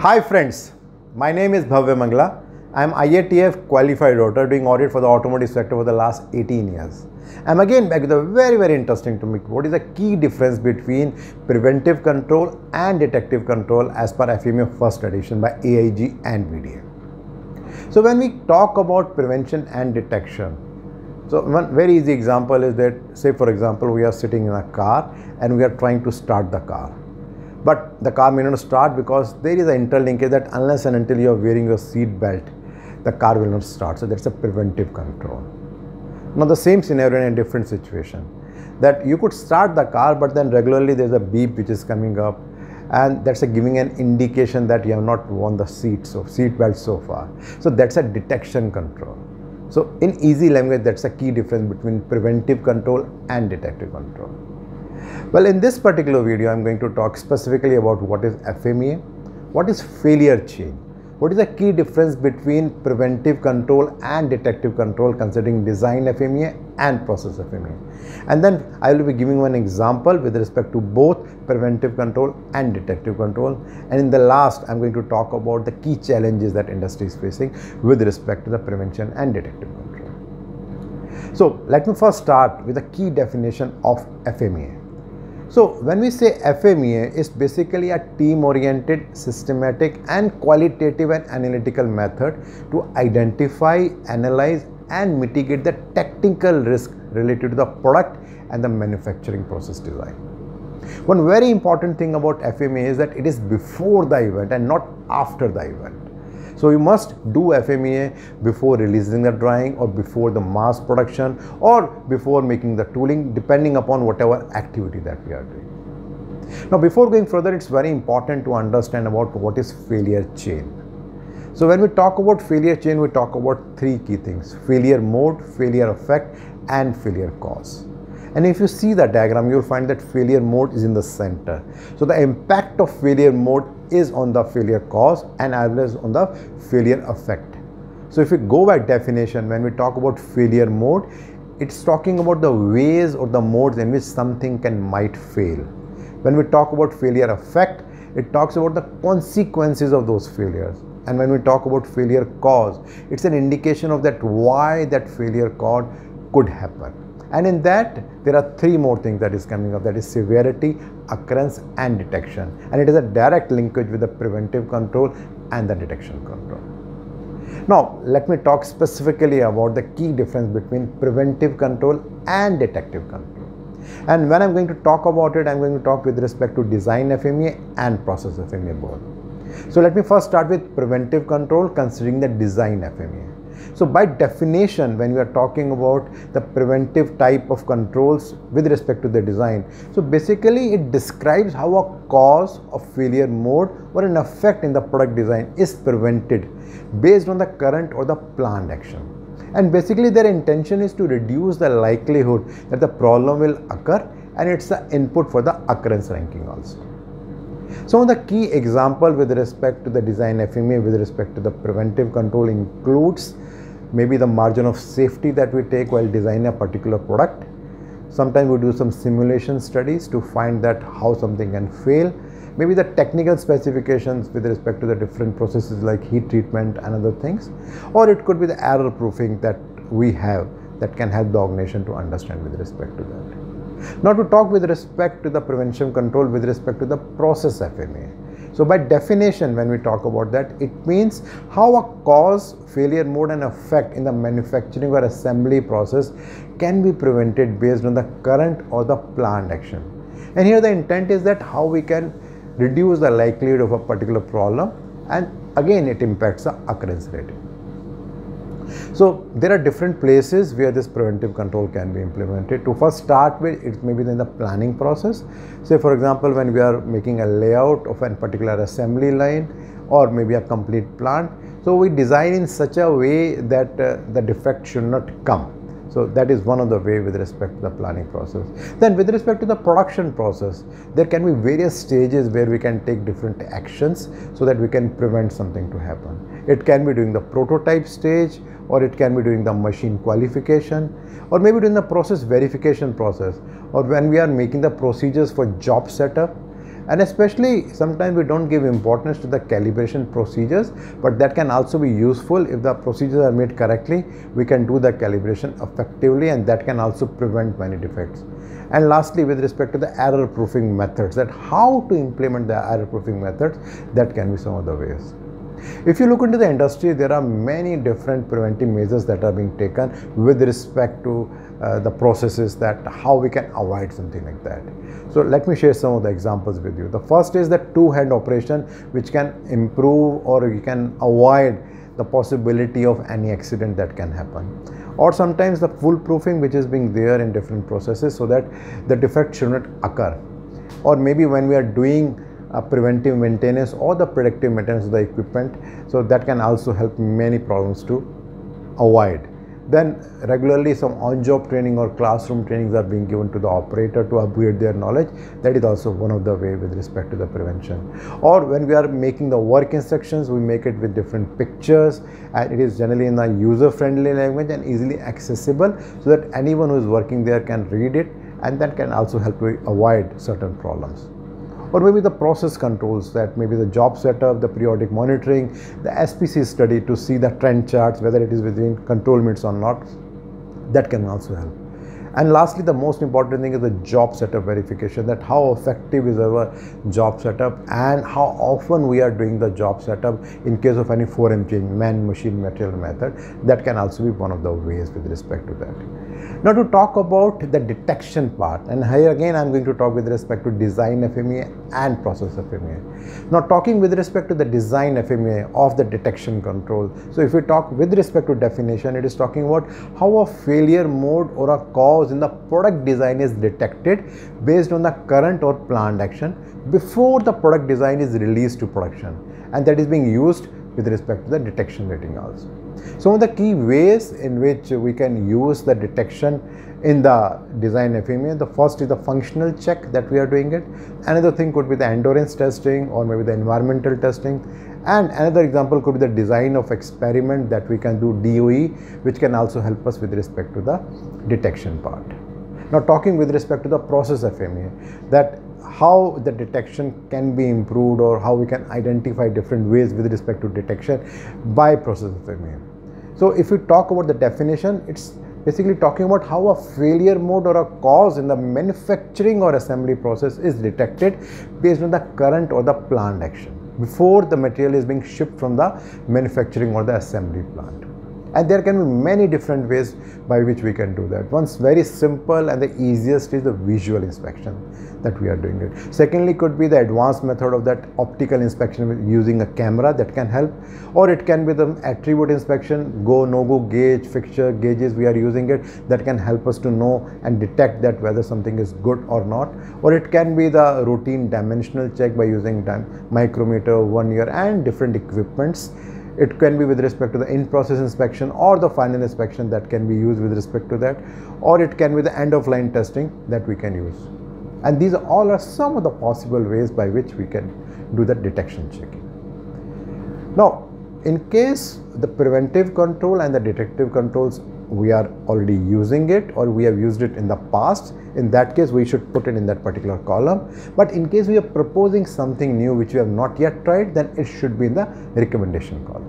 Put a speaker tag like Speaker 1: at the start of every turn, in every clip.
Speaker 1: Hi friends, my name is Bhavya Mangla. I am IATF qualified auditor doing audit for the automotive sector for the last 18 years. I am again back with a very interesting topic. What is the key difference between preventive control and detective control as per FMEA first edition by AIG and VDA. So when we talk about prevention and detection, so one very easy example is that, say for example, we are sitting in a car and we are trying to start the car. But the car may not start because there is an interlinkage that unless and until you are wearing your seat belt, the car will not start. So that's a preventive control. Now the same scenario in a different situation, that you could start the car but then regularly there's a beep which is coming up, and that's giving an indication that you have not worn the seat belt so far. So that's a detection control. So in easy language, that's a key difference between preventive control and detective control. Well, in this particular video, I'm going to talk specifically about what is FMEA, what is failure chain, what is the key difference between preventive control and detective control considering design FMEA and process FMEA. And then I will be giving one example with respect to both preventive control and detective control. And in the last, I'm going to talk about the key challenges that industry is facing with respect to the prevention and detective control. So let me first start with the key definition of FMEA. So when we say FMEA, is basically a team-oriented, systematic and qualitative and analytical method to identify, analyze and mitigate the technical risk related to the product and the manufacturing process design. One very important thing about FMEA is that it is before the event and not after the event. So you must do FMEA before releasing the drawing or before the mass production or before making the tooling, depending upon whatever activity that we are doing. Now before going further, it's very important to understand about what is failure chain. So when we talk about failure chain, we talk about three key things: failure mode, failure effect and failure cause. And if you see the diagram, you'll find that failure mode is in the center. So the impact of failure mode is on the failure cause and as well as on the failure effect. So if we go by definition, when we talk about failure mode, it's talking about the ways or the modes in which something might fail. When we talk about failure effect, it talks about the consequences of those failures. And when we talk about failure cause, it's an indication of that why that failure could happen. And in that, there are three more things that is coming up, that is severity, occurrence and detection. And it is a direct linkage with the preventive control and the detection control. Now, let me talk specifically about the key difference between preventive control and detective control. And when I'm going to talk about it, I'm going to talk with respect to design FMEA and process FMEA both. So let me first start with preventive control considering the design FMEA. So by definition, when we are talking about the preventive type of controls with respect to the design, so basically it describes how a cause of failure mode or an effect in the product design is prevented based on the current or the planned action. And basically their intention is to reduce the likelihood that the problem will occur, and it's the input for the occurrence ranking also. Some of the key example with respect to the design FMEA with respect to the preventive control includes maybe the margin of safety that we take while designing a particular product. Sometimes we do some simulation studies to find that how something can fail. Maybe the technical specifications with respect to the different processes like heat treatment and other things. Or it could be the error proofing that we have that can help the organization to understand with respect to that. Now to talk with respect to the prevention control with respect to the process FMEA. So by definition, when we talk about that, it means how a cause, failure mode and effect in the manufacturing or assembly process can be prevented based on the current or the planned action. And here the intent is that how we can reduce the likelihood of a particular problem, and again it impacts the occurrence rate. So there are different places where this preventive control can be implemented. To first start with, it may be in the planning process. Say for example, when we are making a layout of a particular assembly line or maybe a complete plant, so we design in such a way that the defect should not come. So that is one of the way with respect to the planning process. Then with respect to the production process, there can be various stages where we can take different actions so that we can prevent something to happen. It can be during the prototype stage, or it can be during the machine qualification, or maybe during the process verification process, or when we are making the procedures for job setup, And especially sometimes we don't give importance to the calibration procedures, but that can also be useful. If the procedures are made correctly, we can do the calibration effectively, and that can also prevent many defects. And lastly, with respect to the error proofing methods, that how to implement the error proofing methods, that can be some of the ways. If you look into the industry, there are many different preventive measures that are being taken with respect to the processes, that how we can avoid something like that. So let me share some of the examples with you. The first is the two-hand operation, which can improve or you can avoid the possibility of any accident that can happen. Or sometimes the full proofing, which is being there in different processes so that the defect should not occur. Or maybe when we are doing preventive maintenance or the predictive maintenance of the equipment, so that can also help many problems to avoid. Then regularly some on-job training or classroom trainings are being given to the operator to upgrade their knowledge. That is also one of the way with respect to the prevention. Or when we are making the work instructions, we make it with different pictures, and it is generally in a user-friendly language and easily accessible so that anyone who is working there can read it, and that can also help to avoid certain problems. Or maybe the process controls, that maybe the job setup, the periodic monitoring, the SPC study to see the trend charts, whether it is within control limits or not, that can also help. And lastly, the most important thing is the job setup verification, that how effective is our job setup and how often we are doing the job setup in case of any 4M change, man, machine, material method. That can also be one of the ways with respect to that. Now to talk about the detection part, and here again I am going to talk with respect to design FMEA and process FMEA. Now talking with respect to the design FMEA of the detection control. So if we talk with respect to definition, it is talking about how a failure mode or a cause in the product design is detected based on the current or planned action before the product design is released to production, and that is being used with respect to the detection rating also. Some of the key ways in which we can use the detection in the design FMEA. The first is the functional check that we are doing it. Another thing could be the endurance testing or maybe the environmental testing. And another example could be the design of experiment that we can do DOE, which can also help us with respect to the detection part. Now talking with respect to the process FMEA, that how the detection can be improved or how we can identify different ways with respect to detection by process FMEA. So if we talk about the definition, it's basically talking about how a failure mode or a cause in the manufacturing or assembly process is detected based on the current or the planned action before the material is being shipped from the manufacturing or the assembly plant. And there can be many different ways by which we can do that. One's very simple and the easiest is the visual inspection that we are doing it. Secondly could be the advanced method of that optical inspection with using a camera, that can help. Or it can be the attribute inspection, go, no-go gauge, fixture gauges we are using it, that can help us to know and detect that whether something is good or not. Or it can be the routine dimensional check by using micrometer, vernier and different equipments. It can be with respect to the in-process inspection or the final inspection that can be used with respect to that, or it can be the end-of-line testing that we can use. And these all are some of the possible ways by which we can do the detection checking. Now, in case the preventive control and the detective controls, we are already using it or we have used it in the past, in that case we should put it in that particular column. But in case we are proposing something new which we have not yet tried, then it should be in the recommendation column.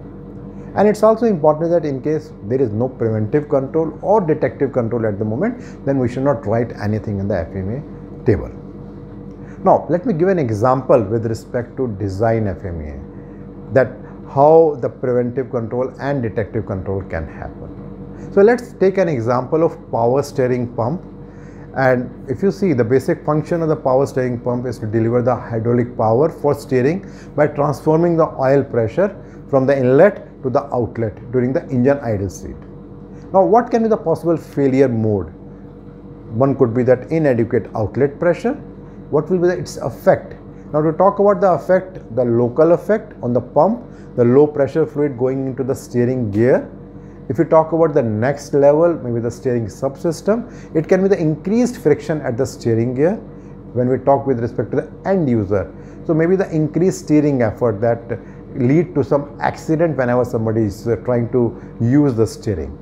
Speaker 1: And it's also important that in case there is no preventive control or detective control at the moment, then we should not write anything in the FMEA table. Now let me give an example with respect to design FMEA, that how the preventive control and detective control can happen. So let's take an example of power steering pump. And if you see, the basic function of the power steering pump is to deliver the hydraulic power for steering by transforming the oil pressure from the inlet to the outlet during the engine idle state. Now what can be the possible failure mode? One could be that inadequate outlet pressure. What will be its effect? Now to talk about the effect, the local effect on the pump, the low pressure fluid going into the steering gear. If you talk about the next level, maybe the steering subsystem, it can be the increased friction at the steering gear when we talk with respect to the end user. So maybe the increased steering effort that lead to some accident whenever somebody is trying to use the steering.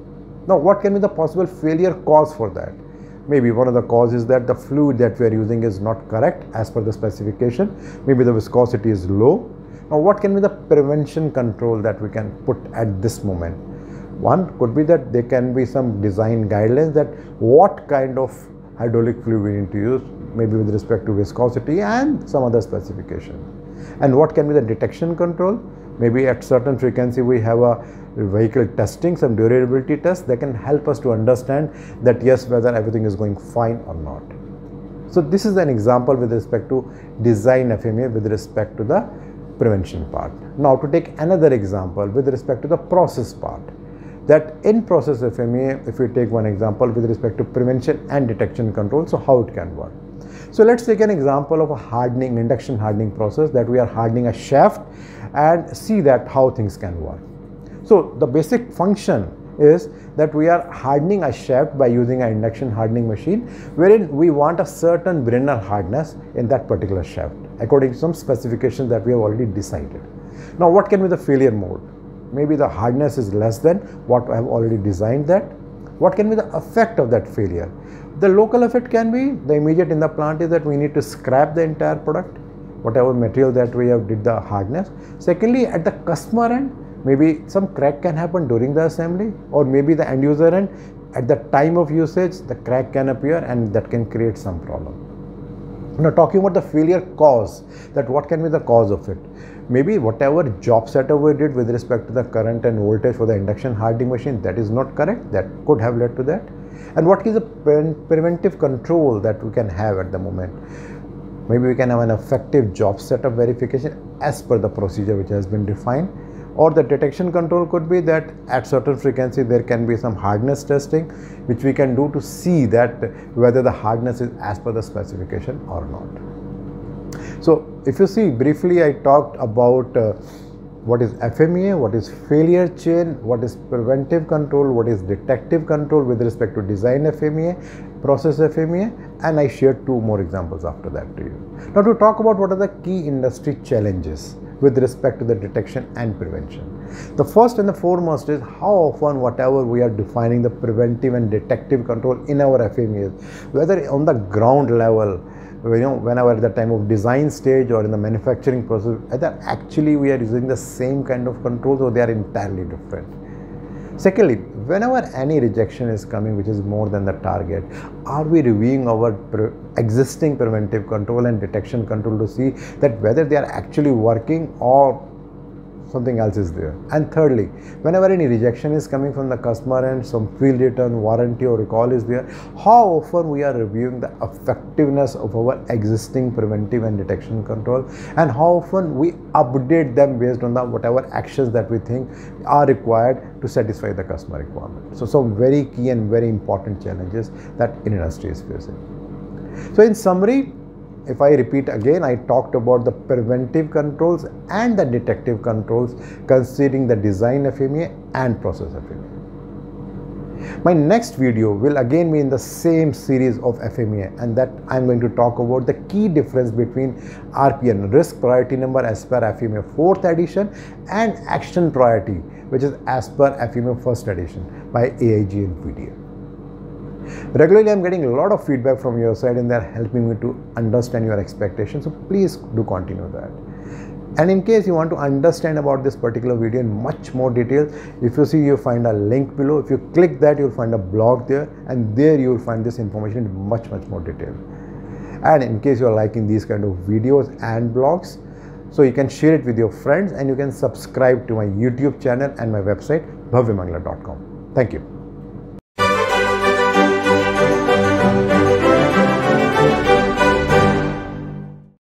Speaker 1: Now what can be the possible failure cause for that? Maybe one of the causes is that the fluid that we are using is not correct as per the specification. Maybe the viscosity is low. Now what can be the prevention control that we can put at this moment? One could be that there can be some design guidelines that what kind of hydraulic fluid we need to use, maybe with respect to viscosity and some other specification. And what can be the detection control? Maybe at certain frequency we have a vehicle testing, some durability tests that can help us to understand that yes, whether everything is going fine or not. So this is an example with respect to design FMEA with respect to the prevention part. Now to take another example with respect to the process part, that in process FMEA, if we take one example with respect to prevention and detection control, so how it can work. So let's take an example of a hardening, induction hardening process, that we are hardening a shaft and see that how things can work. So the basic function is that we are hardening a shaft by using an induction hardening machine, wherein we want a certain Brenner hardness in that particular shaft according to some specifications that we have already decided. Now what can be the failure mode? Maybe the hardness is less than what I have already designed that. What can be the effect of that failure? The local effect can be, the immediate in the plant is that we need to scrap the entire product, whatever material that we have did the hardness. Secondly, at the customer end, maybe some crack can happen during the assembly, or maybe the end user end, at the time of usage, the crack can appear and that can create some problem. Now talking about the failure cause, that what can be the cause of it? Maybe whatever job setup we did with respect to the current and voltage for the induction hardening machine, that is not correct, that could have led to that. And what is the preventive control that we can have at the moment? Maybe we can have an effective job setup verification as per the procedure which has been defined. Or the detection control could be that at certain frequency there can be some hardness testing which we can do to see that whether the hardness is as per the specification or not. So if you see briefly, I talked about what is FMEA, what is failure chain, what is preventive control, what is detective control with respect to design FMEA, process FMEA, and I shared two more examples after that to you. Now to talk about what are the key industry challenges with respect to the detection and prevention. The first and the foremost is how often whatever we are defining the preventive and detective control in our FMEAs, whether on the ground level, whenever at the time of design stage or in the manufacturing process, either actually we are using the same kind of controls or they are entirely different. Secondly, whenever any rejection is coming which is more than the target, are we reviewing our existing preventive control and detection control to see that whether they are actually working or something else is there? And thirdly, whenever any rejection is coming from the customer and some field return, warranty or recall is there, how often we are reviewing the effectiveness of our existing preventive and detection control, and how often we update them based on the whatever actions that we think are required to satisfy the customer requirement. So some very key and very important challenges that industry is facing. So in summary, if I repeat again, I talked about the preventive controls and the detective controls considering the design FMEA and process FMEA. My next video will again be in the same series of FMEA, and that I am going to talk about the key difference between RPN, risk priority number as per FMEA 4th edition, and action priority which is as per FMEA 1st edition by AIG and PDA. Regularly I am getting a lot of feedback from your side and they are helping me to understand your expectations, so please do continue that. And in case you want to understand about this particular video in much more detail, if you see, you find a link below. If you click that, you'll find a blog there, and there you will find this information in much more detail. And in case you are liking these kind of videos and blogs, so you can share it with your friends, and you can subscribe to my YouTube channel and my website bhavyamangla.com. Thank you.